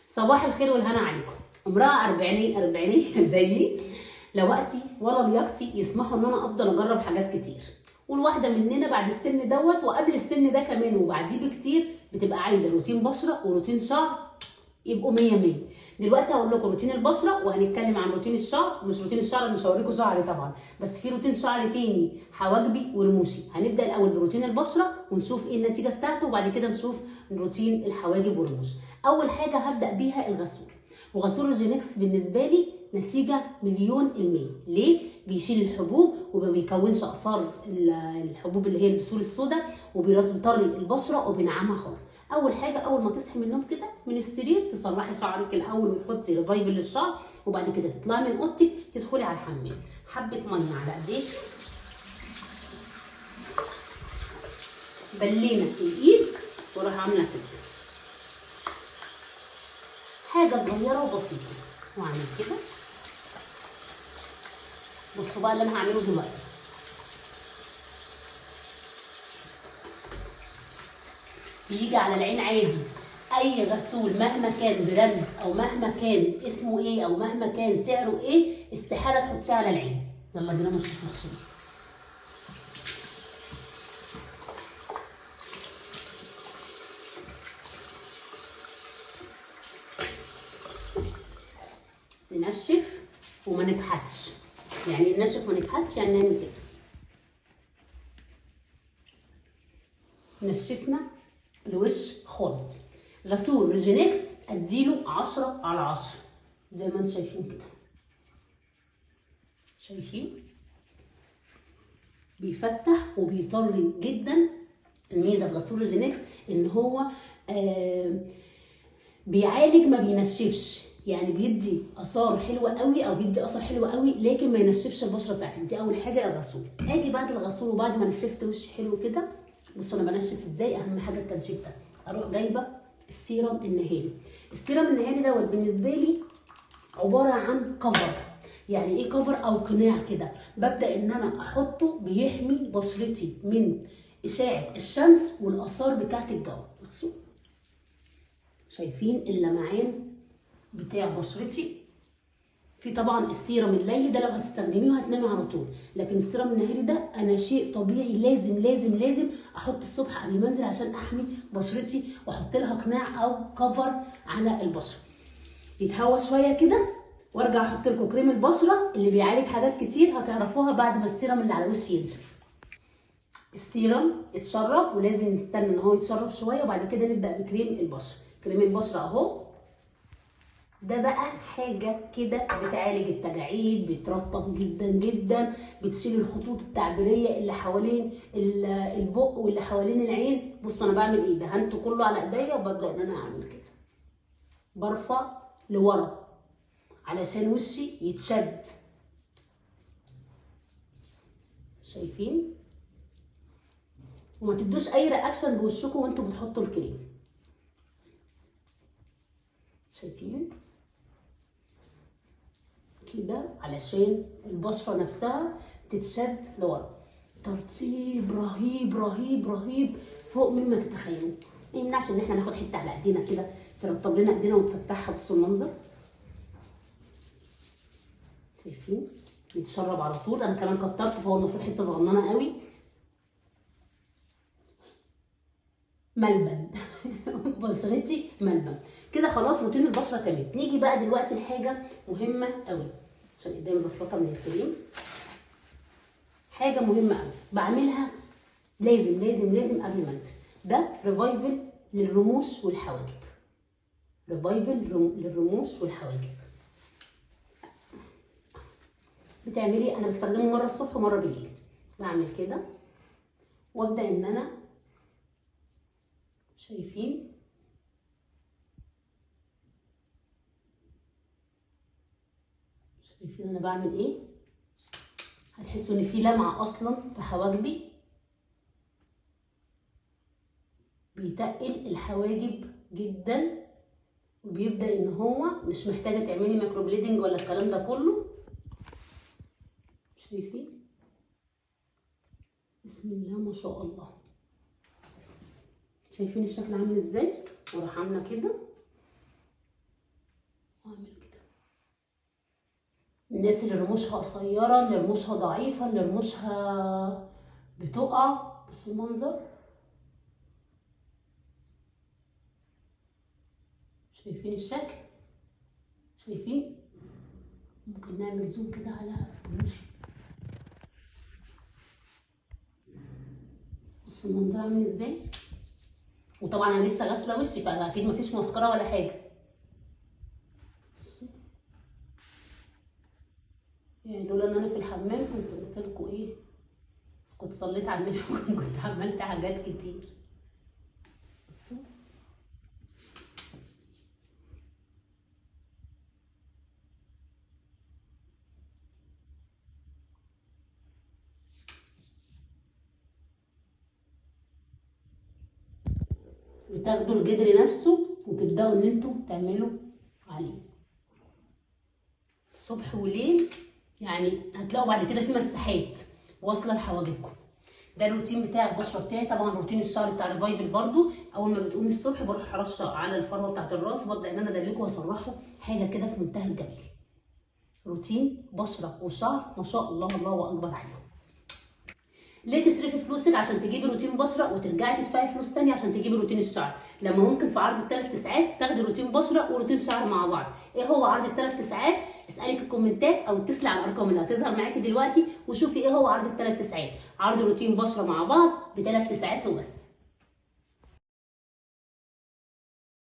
صباح الخير والهنا عليكم. امرأة أربعينية زيي لا وقتي ولا لياقتي يسمحوا ان انا افضل اجرب حاجات كتير، والواحدة مننا بعد السن دوت وقبل السن ده كمان وبعديه بكتير بتبقى عايزة روتين بشرة وروتين شعر يبقوا 100. دلوقتي هقول لكم روتين البشره وهنتكلم عن روتين الشعر. مش روتين الشعر، مش هوريكم شعري طبعا، بس في روتين شعر تاني حواجبي ورموشي. هنبدا الاول بروتين البشره ونشوف ايه النتيجه بتاعته، وبعد كده نشوف روتين الحواجب والرموش. اول حاجه هبدا بيها الغسول، وغسول ريجينكس بالنسبه لي نتيجه 100%. ليه؟ بيشيل الحبوب وما بيكونش اثار الحبوب اللي هي البثور السوداء، وبيطري البشره وبينعمها خالص. اول حاجه اول ما تصحي من النوم كده من السرير تصلحي شعرك الاول وتحطي ريفايفل للشعر، وبعد كده تطلعي من اوضتك تدخلي على الحمام. حبه ميه على ايديك، بلينا الايد وراح عامله كده حاجه صغيره وبسيطه، واعمل كده. بصوا بقى اللي انا هعمله دلوقتي. بيجي على العين عادي اي غسول مهما كان براند او مهما كان اسمه ايه او مهما كان سعره ايه، استحاله تحطيه على العين. يلا بينا نشوف الصوره. ننشف وما نكحتش. يعني ننشف وما نكحتش يعني نعمل كده. نشفنا الوش خالص. غسول ريجينكس اديله 10/10 زي ما انتم شايفين كده. شايفين؟ بيفتح وبيطري جدا. الميزه في غسول ريجينكس ان هو بيعالج ما بينشفش، يعني بيدي اثار حلوه قوي او بيدي اثر حلو قوي لكن ما ينشفش البشره بتاعتك. دي اول حاجه الغسول. اجي بعد الغسول وبعد ما نشفت وشي حلو كده، بصوا انا بنشف ازاي. اهم حاجه التنشيف ده. اروح جايبه السيرم النهاري. السيرم النهاري دوت بالنسبه لي عباره عن كفر. يعني ايه كفر؟ او قناع كده. ببدا ان انا احطه بيحمي بشرتي من اشعه الشمس والاثار بتاعت الجو. بصوا شايفين اللمعان بتاع بشرتي. في طبعا السيرم الليلي ده لو هتستخدميه هتنامي على طول، لكن السيرم النهاري ده انا شيء طبيعي لازم لازم لازم احط الصبح قبل ما انزل عشان احمي بشرتي واحط لها قناع او كفر على البشره. يتهوى شويه كده وارجع احط لكم كريم البشره اللي بيعالج حاجات كتير هتعرفوها بعد ما السيرم اللي على وشي ينشف. السيرم اتشرب ولازم نستنى ان هو يتشرب شويه وبعد كده نبدا بكريم البشره. كريم البشره اهو. ده بقى حاجة كده بتعالج التجاعيد، بترطب جدا جدا، بتشيل الخطوط التعبيرية اللي حوالين البق واللي حوالين العين. بصوا انا بعمل ايه؟ دهنته كله على ايديا وببدأ ان انا اعمل كده. برفع لورا علشان وشي يتشد. شايفين؟ وما تدوش اي رياكشن بوشكم وانتوا بتحطوا الكريم. شايفين؟ كده علشان البشره نفسها تتشد لورا. ترطيب رهيب رهيب رهيب فوق مما تتخيلوا. ما يمنعش ان احنا ناخد حته على ايدينا كده ترطب لنا ايدينا ونفتحها. بصوا المنظر. شايفين؟ بيتشرب على طول. انا كمان كترت فهو المفروض حته صغننه قوي. ملبن بشرتي ملبن كده. خلاص روتين البشره تمام. نيجي بقى دلوقتي لحاجه مهمه قوي عشان ايديا مزفلطه من الكريم. حاجه مهمه قوي بعملها لازم لازم لازم قبل ما انزل. ده ريفايفل للرموش والحواجب. ريفايفل للرموش والحواجب. بتعملي انا بستخدمه مره الصبح ومره بالليل. بعمل كده وابدا ان انا شايفين انا بعمل ايه. هتحسوا ان في لمعه اصلا في حواجبي. بيتقل الحواجب جدا وبيبدا ان هو مش محتاجه تعملي مايكرو بليدنج ولا الكلام ده كله. شايفين؟ بسم الله ما شاء الله. شايفين الشكل عامل ازاي؟ واروح عامله كده واعمل كده. الناس اللي رموشها قصيره، اللي رموشها ضعيفه، اللي رموشها بتقع، بصوا المنظر، شايفين الشكل؟ شايفين؟ ممكن نعمل زوم كده على رموشي، بصوا المنظر عامل ازاي. وطبعا انا لسه غاسله وشي فاكيد مفيش مسكره ولا حاجه. يعني لولا ان انا في الحمام كنت قلت لكم ايه، كنت صليت على النبي وكنت عملت حاجات كتير. بصوا بتاخدوا الجدر نفسه وتبداوا ان انتوا تعملوا عليه صبح وليل. يعني هتلاقوا بعد كده في مساحات واصله لحواجبكم. ده الروتين بتاع البشره بتاعي. طبعا روتين الشعر بتاع ريفايفل برضو، اول ما بتقومي الصبح بروح ارشق على الفروه بتاعت الراس وابدا ان انا ادلكه واسرحه، حاجه كده في منتهى الجمال. روتين بشره وشعر ما شاء الله الله اكبر عليهم. ليه تصرفي فلوسك عشان تجيبي روتين بشره وترجعي تدفعي فلوس تانية عشان تجيبي روتين الشعر، لما ممكن في عرض ال3 ساعات تاخدي روتين بشره وروتين شعر مع بعض؟ ايه هو عرض ال3 ساعات؟ اسالي في الكومنتات او اتصلي على الارقام اللي هتظهر معاكي دلوقتي وشوفي ايه هو عرض ال3 ساعات. عرض روتين بشره مع بعض ب3 ساعات وبس.